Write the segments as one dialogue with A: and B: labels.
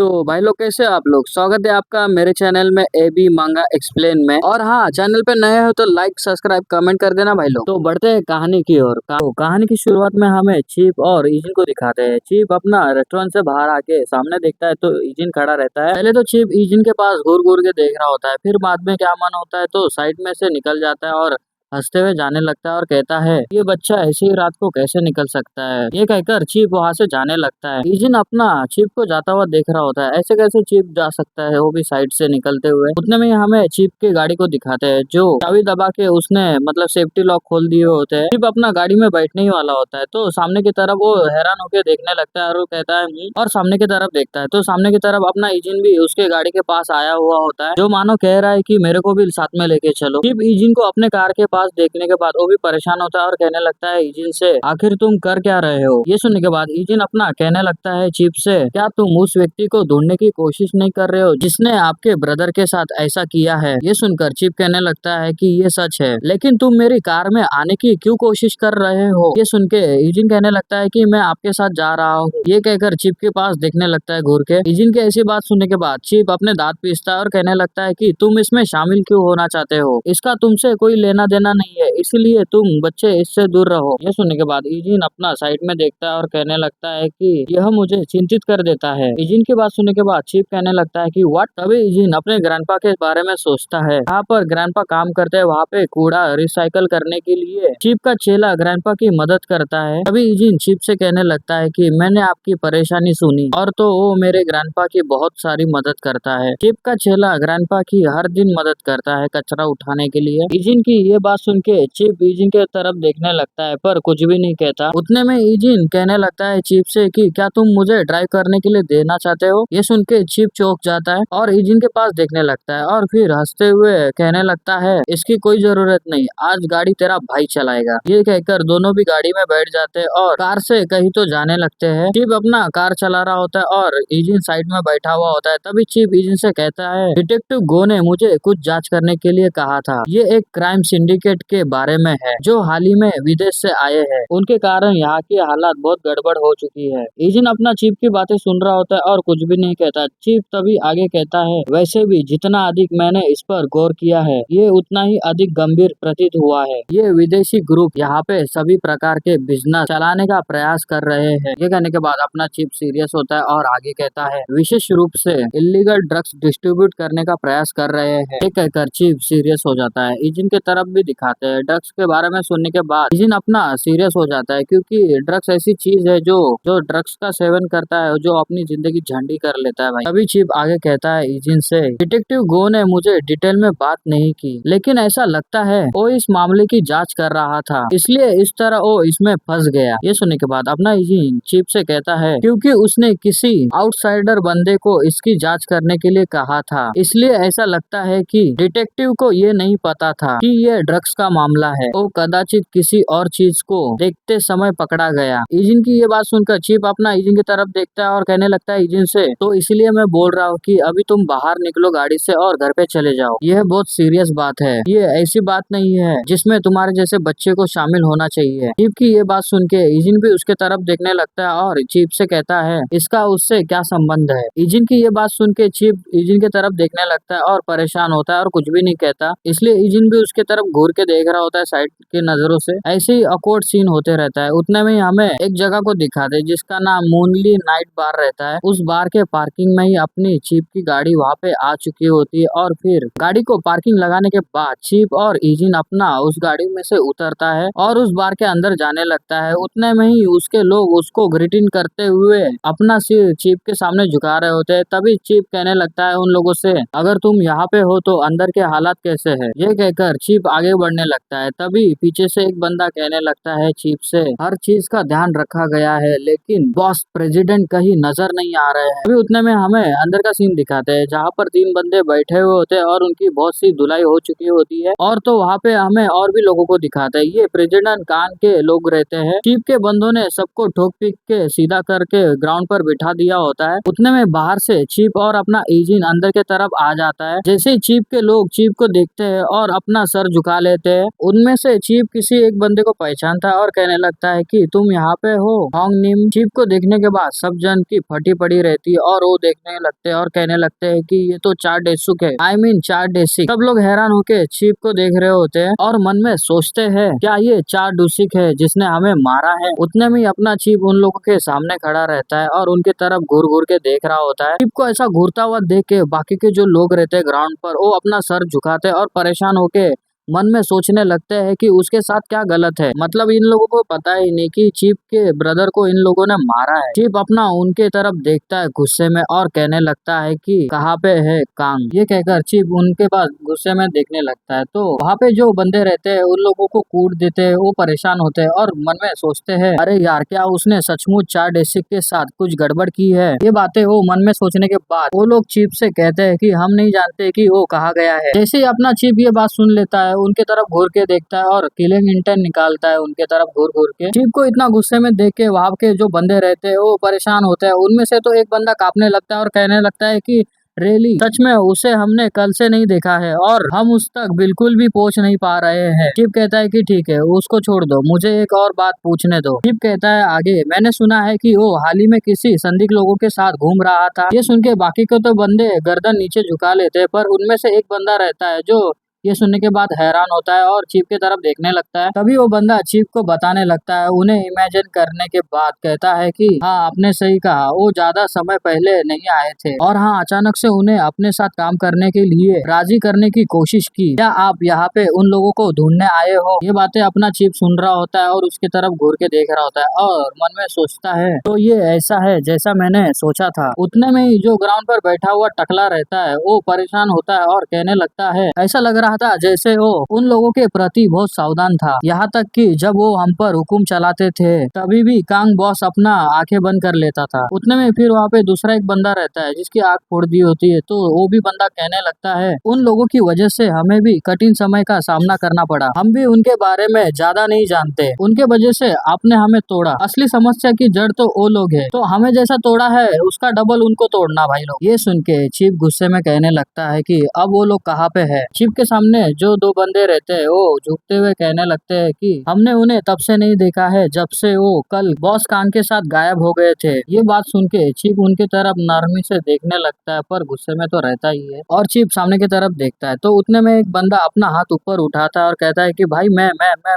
A: तो भाई लोग कैसे हो आप लोग। स्वागत है आपका मेरे चैनल में एबी मांगा एक्सप्लेन में। और हाँ, चैनल पे नए हो तो लाइक सब्सक्राइब कमेंट कर देना भाई लोग। तो बढ़ते हैं कहानी की ओर। तो कहानी की शुरुआत में हमें चीप और इजिन को दिखाते हैं। चीप अपना रेस्टोरेंट से बाहर आके सामने देखता है तो इजिन खड़ा रहता है। पहले तो चीप इजिन के पास घूर घूर के देख रहा होता है, फिर बाद में क्या मन होता है तो साइड में से निकल जाता है और हंसते हुए जाने लगता है और कहता है ये बच्चा ऐसी ही रात को कैसे निकल सकता है। ये कहकर चीप वहाँ से जाने लगता है। इजिन अपना चीप को जाता हुआ देख रहा होता है, ऐसे कैसे चीप जा सकता है, वो भी साइड से निकलते हुए। उतने में ही हमें चीप की गाड़ी को दिखाते हैं जो चाबी दबा के उसने मतलब सेफ्टी लॉक खोल दिए होते हैं। चीप अपना गाड़ी में बैठने ही वाला होता है तो सामने की तरफ वो हैरान होकर देखने लगता है और वो कहता है और सामने की तरफ देखता है तो सामने की तरफ अपना इजिन भी उसके गाड़ी के पास आया हुआ होता है, जो मानो कह रहा है कि मेरे को भी साथ में लेके चलो। चीप इजिन को अपने कार के पास देखने के बाद वो भी परेशान होता है और कहने लगता है इजिन से आखिर तुम कर क्या रहे हो। ये सुनने के बाद इजिन अपना कहने लगता है चीप से क्या तुम उस व्यक्ति को ढूंढने की कोशिश नहीं कर रहे हो जिसने आपके ब्रदर के साथ ऐसा किया है। ये सुनकर चीप कहने लगता है कि ये सच है, लेकिन तुम मेरी कार में आने की क्यों कोशिश कर रहे हो। ये सुन के इजिन कहने लगता है कि मैं आपके साथ जा रहा हूँ। ये कहकर चीप के पास देखने लगता है घूर के। इजिन के ऐसी बात सुनने के बाद चीप अपने दांत पीसता है और कहने लगता है कि तुम इसमें शामिल क्यों होना चाहते हो, इसका तुमसे कोई लेना देना नहीं है, इसलिए तुम बच्चे इससे दूर रहो। ये सुनने के बाद इजिन अपना साइड में देखता है और कहने लगता है कि यह मुझे चिंतित कर देता है। इजिन की बात सुनने के बाद चीप कहने लगता है कि व्हाट। तभी इजिन अपने ग्रैंडपा के बारे में सोचता है। यहाँ पर ग्रैंडपा काम करते हैं, वहाँ पे कूड़ा रिसाइकल करने के लिए चीप का चेला ग्रैंडपा की मदद करता है। तभी इजिन चीप से कहने लगता है कि मैंने आपकी परेशानी सुनी और तो वो मेरे ग्रैंडपा की बहुत सारी मदद करता है। चीप का चेला ग्रैंडपा की हर दिन मदद करता है कचरा उठाने के लिए। इजिन की ये बात सुन के चीप इजिन के तरफ देखने लगता है पर कुछ भी नहीं कहता। उतने में इजिन कहने लगता है चीप से कि क्या तुम मुझे ड्राइव करने के लिए देना चाहते हो। ये सुन के चीप चौंक जाता है और इजिन के पास देखने लगता है और फिर हंसते हुए कहने लगता है इसकी कोई जरूरत नहीं, आज गाड़ी तेरा भाई चलाएगा। ये कहकर दोनों भी गाड़ी में बैठ जाते हैं और कार से कहीं तो जाने लगते हैं। चीप अपना कार चला रहा होता है और इजिन साइड में बैठा हुआ होता है। तभी चीप इजिन से कहता है डिटेक्टिव गो ने मुझे कुछ जांच करने के लिए कहा था। ये एक क्राइम सिंडिकेट के बारे में है जो हाल ही में विदेश से आए हैं, उनके कारण यहाँ की हालात बहुत गड़बड़ हो चुकी है। इजिन अपना चीप की बातें सुन रहा होता है और कुछ भी नहीं कहता। चीप तभी आगे कहता है वैसे भी जितना अधिक मैंने इस पर गौर किया है ये उतना ही अधिक गंभीर प्रतीत हुआ है। ये विदेशी ग्रुप यहाँ पे सभी प्रकार के बिजनेस चलाने का प्रयास कर रहे हैं। ये कहने के बाद अपना चीप सीरियस होता है और आगे कहता है विशेष रूप से इलीगल ड्रग्स डिस्ट्रीब्यूट करने का प्रयास कर रहे हैं। ये कहकर चीप सीरियस हो जाता है। इजिन की तरफ भी दिखाते हैं। ड्रग्स के बारे में सुनने के बाद इजिन अपना सीरियस हो जाता है क्योंकि ड्रग्स ऐसी चीज है जो ड्रग्स का सेवन करता है जो अपनी जिंदगी झंडी कर लेता है भाई। तभी चीप आगे कहता है इजिन से डिटेक्टिव गो ने मुझे डिटेल में बात नहीं की, लेकिन ऐसा लगता है वो इस मामले की जांच कर रहा था, इसलिए इस तरह वो इसमें फंस गया। ये सुनने के बाद अपना इजिन चीप से कहता है क्योंकि उसने किसी आउटसाइडर बंदे को इसकी जांच करने के लिए कहा था, इसलिए ऐसा लगता है कि डिटेक्टिव को ये नहीं पता था कि ये ड्रग्स का मामला है, वो कदाचित किसी और चीज को देखते समय पकड़ा गया। इजिन की ये बात सुनकर चीप अपना इजिन की तरफ देखता है और कहने लगता है इजिन से तो इसलिए मैं बोल रहा हूँ कि अभी तुम बाहर निकलो गाड़ी से और घर पे चले जाओ। यह बहुत सीरियस बात है, ये ऐसी बात नहीं है जिसमें तुम्हारे जैसे बच्चे को शामिल होना चाहिए। चीप की ये बात सुन के इजिन भी उसके तरफ देखने लगता है और चीप से कहता है इसका उससे क्या संबंध है। इजिन की ये बात सुन के चीप इजिन की तरफ देखने लगता है और परेशान होता है और कुछ भी नहीं कहता, इसलिए इजिन भी उसके तरफ घूर के देख रहा होता है साइड के नजरों से। ऐसे ही अकवर्ड सीन होते रहता है। उतने में ही हमें एक जगह को दिखाते हैं जिसका नाम मूनली नाइट बार रहता है। उस बार के पार्किंग में ही अपनी चीप की गाड़ी वहाँ पे आ चुकी होती है और फिर गाड़ी को पार्किंग लगाने के बाद चीप और इजिन अपना उस गाड़ी में से उतरता है और उस बार के अंदर जाने लगता है। उतने में ही उसके लोग उसको ग्रीटिंग करते हुए अपना सिर चीप के सामने झुका रहे होते हैं। तभी चीप कहने लगता है उन लोगों से अगर तुम यहाँ पे हो तो अंदर के हालात कैसे है। ये कहकर चीप आगे बढ़ने लगता है। तभी पीछे से एक बंदा कहने लगता है चीप से हर चीज का ध्यान रखा गया है लेकिन बॉस प्रेसिडेंट कहीं नजर नहीं आ रहे हैं। अभी उतने में हमें अंदर का सीन दिखाते हैं जहाँ पर 3 बंदे बैठे हुए होते हैं और उनकी बहुत सी धुलाई हो चुकी होती है और तो वहाँ पे हमें और भी लोगों को दिखाते हैं। ये प्रेसिडेंट कान के लोग रहते हैं। चीप के बंदों ने सबको ठोक पीट के सीधा करके ग्राउंड पर बिठा दिया होता है। उतने में बाहर से चीप और अपना इजिन अंदर के तरफ आ जाता है। जैसे ही चीप के लोग चीप को देखते हैं और अपना सर झुका रहे थे। उनमें से चीफ किसी एक बंदे को पहचानता है और कहने लगता है कि तुम यहाँ पे हो होंग निम। चीफ को देखने के बाद सब जन की फटी पड़ी रहती है और वो देखने लगते हैं और कहने लगते हैं कि ये तो चार डेसुक है, I mean चार डेसिक। सब लोग हैरान होके चीफ को देख रहे होते हैं और मन में सोचते हैं क्या ये चार डूसिक है जिसने हमें मारा है। उतने में अपना चीफ उन लोगों के सामने खड़ा रहता है और उनके तरफ घूर घूर के देख रहा होता है। चीफ को ऐसा घूरता हुआ देख के बाकी के जो लोग रहते हैं ग्राउंड पर, वो अपना सर झुकाते और परेशान होके मन में सोचने लगते हैं कि उसके साथ क्या गलत है। मतलब इन लोगों को पता ही नहीं कि चीफ के ब्रदर को इन लोगों ने मारा है। चीफ अपना उनके तरफ देखता है गुस्से में और कहने लगता है कि कहाँ पे है कांग। ये कहकर चीफ उनके पास गुस्से में देखने लगता है। तो वहाँ पे जो बंदे रहते हैं उन लोगों को कूट देते हैं, वो परेशान होते हैं और मन में सोचते हैं अरे यार क्या उसने सचमुच चार डेसिक के साथ कुछ गड़बड़ की है। ये बातें वो मन में सोचने के बाद वो लोग चीफ से कहते हैं कि हम नहीं जानते कि वो कहाँ गया है। जैसे ही अपना चीफ ये बात सुन लेता है उनके तरफ घूर के देखता है और किलिंग इंटेंट निकालता है उनके तरफ घूर घूर के। चीफ को इतना गुस्से में देख के वहां के जो बंदे रहते हैं वो परेशान होते हैं। उनमें से तो एक बंदा कांपने लगता है और कहने लगता है कि रेली सच में उसे हमने कल से नहीं देखा है और हम उस तक बिल्कुल भी पहुंच नहीं पा रहे हैं। चीफ कहता है कि ठीक है उसको छोड़ दो, मुझे एक और बात पूछने दो। चीफ कहता है आगे मैंने सुना है कि वो हाल ही में किसी संदिग्ध लोगों के साथ घूम रहा था। ये सुन के बाकी के तो बंदे गर्दन नीचे झुका लेते हैं, पर उनमें से एक बंदा रहता है जो ये सुनने के बाद हैरान होता है और चीफ की तरफ देखने लगता है। तभी वो बंदा चीफ को बताने लगता है। उन्हें इमेजिन करने के बाद कहता है कि हाँ आपने सही कहा, वो ज्यादा समय पहले नहीं आए थे और हाँ अचानक से उन्हें अपने साथ काम करने के लिए राजी करने की कोशिश की। क्या आप यहाँ पे उन लोगों को ढूंढने आए हो? ये बातें अपना चीफ सुन रहा होता है और उसकी तरफ घूर के देख रहा होता है और मन में सोचता है तो ये ऐसा है जैसा मैंने सोचा था। उतने में ही जो ग्राउंड पर बैठा हुआ टकला रहता है वो परेशान होता है और कहने लगता है ऐसा लग रहा था जैसे वो उन लोगों के प्रति बहुत सावधान था, यहाँ तक कि जब वो हम पर हुकुम चलाते थे तभी भी कांग बॉस अपना आंखें बंद कर लेता था। उतने में फिर वहाँ पे दूसरा एक बंदा रहता है जिसकी आंख फोड़ दी होती है। तो वो भी बंदा कहने लगता है उन लोगों की वजह से हमें भी कठिन समय का सामना करना पड़ा, हम भी उनके बारे में ज्यादा नहीं जानते, उनके वजह से आपने हमें तोड़ा। असली समस्या की जड़ तो वो लोग है, तो हमें जैसा तोड़ा है उसका डबल उनको तोड़ना भाई लोग। ये सुन के चीफ गुस्से में कहने लगता है कि अब वो लोग कहाँ पे है। चीफ के सामने जो दो बंदे रहते हैं वो झुकते हुए कहने लगते हैं कि हमने उन्हें तब से नहीं देखा है जब से वो कल बॉस कांग के साथ गायब हो गए थे। ये बात सुन के चीफ उनकी तरफ नरमी से देखने लगता है, पर गुस्से में तो रहता ही है और चीफ सामने की तरफ देखता है। तो उतने में एक बंदा अपना हाथ ऊपर उठाता है और कहता है कि भाई मैं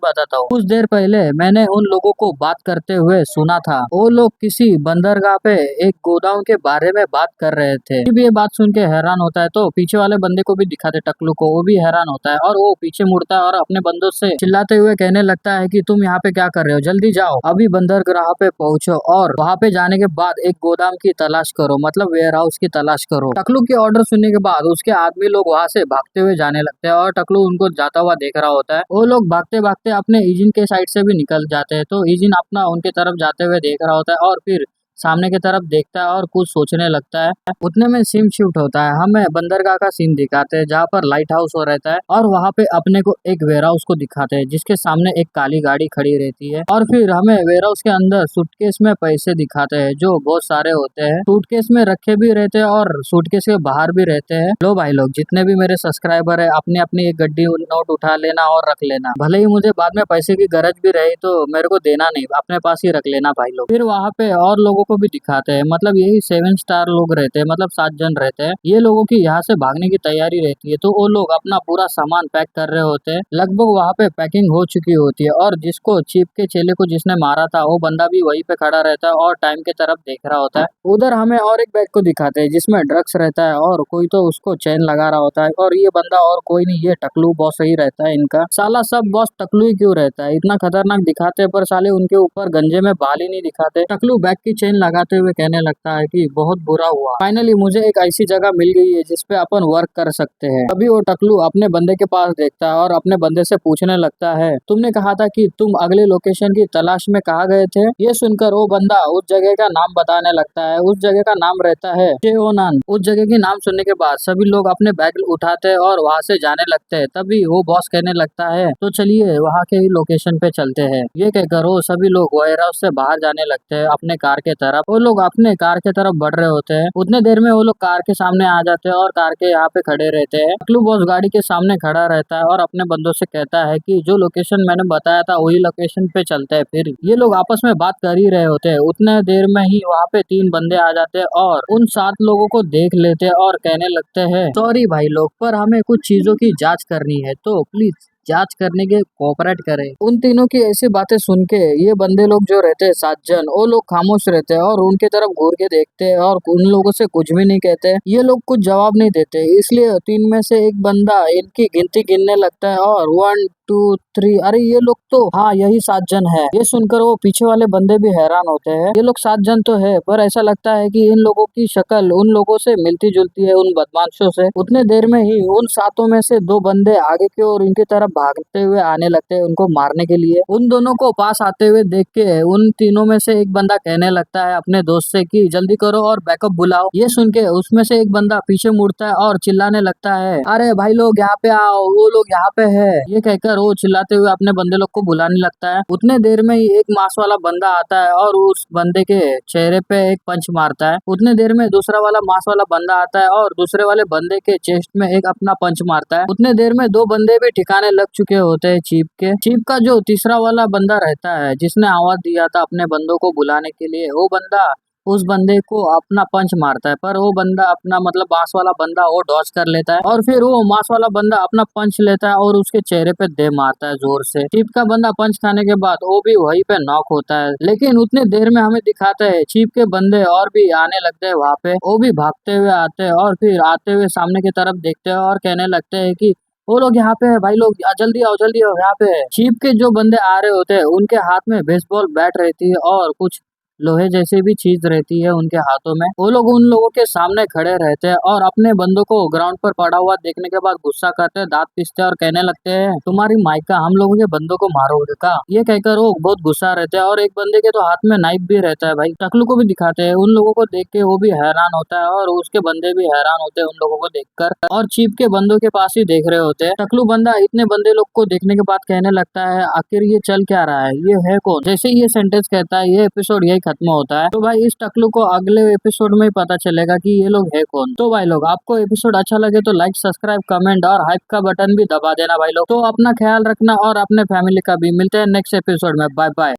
A: बताता हूँ। कुछ देर पहले मैंने उन लोगों को बात करते हुए सुना था। वो लोग किसी बंदरगाह पे एक गोदाम के बारे में बात कर रहे थे। चीफ ये बात सुन के हैरान होता है। तो पीछे वाले बंदे को भी दिखाते टकलू को, वो भी हैरान होता है और वो पीछे मुड़ता है और अपने बंदों से चिल्लाते हुए कहने लगता है कि तुम यहाँ पे क्या कर रहे हो, जल्दी जाओ, अभी बंदरगाह पे पहुंचो और वहाँ पे जाने के बाद एक गोदाम की तलाश करो, मतलब वेयर हाउस की तलाश करो। टकलू के ऑर्डर सुनने के बाद उसके आदमी लोग वहाँ से भागते हुए जाने लगते हैं और टकलू उनको जाता हुआ देख रहा होता है। वो लोग भागते भागते अपने ईजिन के साइड से भी निकल जाते हैं। तो ईजिन अपना उनके तरफ जाते हुए देख रहा होता है और फिर सामने की तरफ देखता है और कुछ सोचने लगता है। उतने में सीन शिफ्ट होता है, हमें बंदरगाह का सीन दिखाते हैं जहाँ पर लाइट हाउस हो रहता है और वहाँ पे अपने को एक वेयर हाउस को दिखाते हैं जिसके सामने एक काली गाड़ी खड़ी रहती है और फिर हमें वेयर हाउस के अंदर सूटकेस में पैसे दिखाते हैं जो बहुत सारे होते हैं, सूटकेस में रखे भी रहते हैं और सूटकेस के बाहर भी रहते हैं। लो भाई लोग जितने भी मेरे सब्सक्राइबर है अपनी अपनी एक गड्डी नोट उठा लेना और रख लेना, भले ही मुझे बाद में पैसे की गरज भी रही तो मेरे को देना नहीं, अपने पास ही रख लेना भाई लोग। फिर वहाँ पे और लोगों को भी दिखाते हैं, मतलब यही 7 स्टार लोग रहते हैं, मतलब 7 जन रहते हैं। ये लोगों की यहाँ से भागने की तैयारी रहती है। तो वो लोग अपना पूरा सामान पैक कर रहे होते हैं, लगभग वहाँ पे पैकिंग हो चुकी होती है और जिसको चीफ के चेले को जिसने मारा था वो बंदा भी वहीं पे खड़ा रहता है और टाइम की तरफ देख रहा होता है। उधर हमें और एक बैग को दिखाते हैं जिसमें ड्रग्स रहता है और कोई तो उसको चेन लगा रहा होता है और ये बंदा और कोई नहीं, ये टकलू बॉस ही रहता है इनका। साला सब बॉस टकलू ही क्यों रहता है, इतना खतरनाक दिखाते हैं पर साले उनके ऊपर गंजे में बाल ही नहीं दिखाते। टकलू बैग की चेन लगाते हुए कहने लगता है कि बहुत बुरा हुआ, फाइनली मुझे एक ऐसी जगह मिल गई है जिसपे अपन वर्क कर सकते हैं। अभी वो टकलू अपने बंदे के पास देखता है और अपने बंदे से पूछने लगता है तुमने कहा था कि तुम अगले लोकेशन की तलाश में कहाँ गए थे। ये सुनकर वो बंदा उस जगह का नाम बताने लगता है। उस जगह का नाम रहता है चेओनान। उस जगह की नाम सुनने के बाद सभी लोग अपने बैग उठाते हैं और वहाँ से जाने लगते हैं। तभी वो बॉस कहने लगता है तो चलिए वहाँ के ही लोकेशन पे चलते हैं। ये कहकर वो सभी लोग वेयर हाउस से बाहर जाने लगते हैं अपने कार के तरफ। वो लोग अपने कार के तरफ बढ़ रहे होते हैं। उतने देर में वो लोग कार के सामने आ जाते हैं और कार के यहाँ पे खड़े रहते हैं। टकलू बॉस गाड़ी के सामने खड़ा रहता है और अपने बंदों से कहता है कि जो लोकेशन मैंने बताया था वही लोकेशन पे चलते हैं। फिर ये लोग आपस में बात कर ही रहे होते हैं। उतने देर में ही वहाँ पे 3 बंदे आ जाते हैं और उन 7 लोगों को देख लेते हैं और कहने लगते हैं, सॉरी भाई लोग, पर हमें कुछ चीजों की जांच करनी है, तो प्लीज जांच करने के कोऑपरेट करें। उन तीनों की ऐसी बातें सुन के ये बंदे लोग जो रहते हैं 7 जन, वो लोग खामोश रहते हैं और उनके तरफ घूर के देखते हैं और उन लोगों से कुछ भी नहीं कहते। ये लोग कुछ जवाब नहीं देते, इसलिए 3 में से एक बंदा इनकी गिनती गिनने लगता है और 1 2 3, अरे ये लोग तो, हाँ यही 7 जन है। ये सुनकर वो पीछे वाले बंदे भी हैरान होते हैं। ये लोग 7 जन तो है, पर ऐसा लगता है कि इन लोगों की शक्ल उन लोगों से मिलती जुलती है, उन बदमाशों से। उतने देर में ही उन 7 में से 2 बंदे आगे की ओर इनकी तरफ भागते हुए आने लगते हैं उनको मारने के लिए। उन दोनों को पास आते हुए देख के उन तीनों में से एक बंदा कहने लगता है अपने दोस्त से कि जल्दी करो और बैकअप बुलाओ। ये सुन के उसमें से एक बंदा पीछे मुड़ता है और चिल्लाने लगता है, अरे भाई लोग यहाँ पे आओ, वो लोग यहाँ पे है। ये कहकर वो चिल्लाते हुए अपने बंदे लोग को बुलाने लगता है। उतने देर में ही एक मांस वाला बंदा आता है और उस बंदे के चेहरे पे एक पंच मारता है। उतने देर में दूसरा वाला मांस वाला बंदा आता है और दूसरे वाले बंदे के चेस्ट में एक अपना पंच मारता है। उतने देर में 2 बंदे भी ठिकाने लग चुके होते हैं चीप के। चीप का जो तीसरा वाला बंदा रहता है जिसने आवाज दिया था अपने बंदों को बुलाने के लिए, वो बंदा उस बंदे को अपना पंच मारता है, पर वो बंदा अपना मतलब मांस वाला बंदा वो डॉज कर लेता है और फिर वो मांस वाला बंदा अपना पंच लेता है और उसके चेहरे पे दे मारता है जोर से। चीप का बंदा पंच खाने के बाद वो भी वहीं पे नॉक होता है। लेकिन उतने देर में हमें दिखाता है चीप के बंदे और भी आने लगते हैं वहाँ पे। वो भी भागते हुए आते हैं और फिर आते हुए सामने की तरफ देखते हैं और कहने लगते हैं कि वो लोग यहाँ पे है भाई लोग, जल्दी आओ यहाँ पे है। चीप के जो बंदे आ रहे होते हैं उनके हाथ में बेसबॉल बैट रहती है और कुछ लोहे जैसी भी चीज रहती है उनके हाथों में। वो लोग उन लोगों के सामने खड़े रहते हैं और अपने बंदों को ग्राउंड पर पड़ा हुआ देखने के बाद गुस्सा करते हैं, दांत पीसते हैं और कहने लगते हैं, तुम्हारी माइका हम लोगों के बंदों को मारोगे का? ये कहकर वो बहुत गुस्सा रहते हैं और एक बंदे के तो हाथ में नाइफ भी रहता है भाई। टकलू को भी दिखाते हैं। उन लोगों को देख के वो भी हैरान होता है और उसके बंदे भी हैरान होते हैं उन लोगों को देखकर और चीप के बंदों के पास ही देख रहे होते हैं। टकलू बंदा इतने बंदे लोग को देखने के बाद कहने लगता है, आखिर ये चल क्या रहा है, ये है कौन? जैसे ये सेंटेंस कहता है ये एपिसोड यही खत्म होता है। तो भाई इस टकलू को अगले एपिसोड में ही पता चलेगा कि ये लोग है कौन। तो भाई लोग आपको एपिसोड अच्छा लगे तो लाइक सब्सक्राइब कमेंट और हाइप का बटन भी दबा देना भाई लोग। तो अपना ख्याल रखना और अपने फैमिली का भी। मिलते हैं नेक्स्ट एपिसोड में। Bye bye.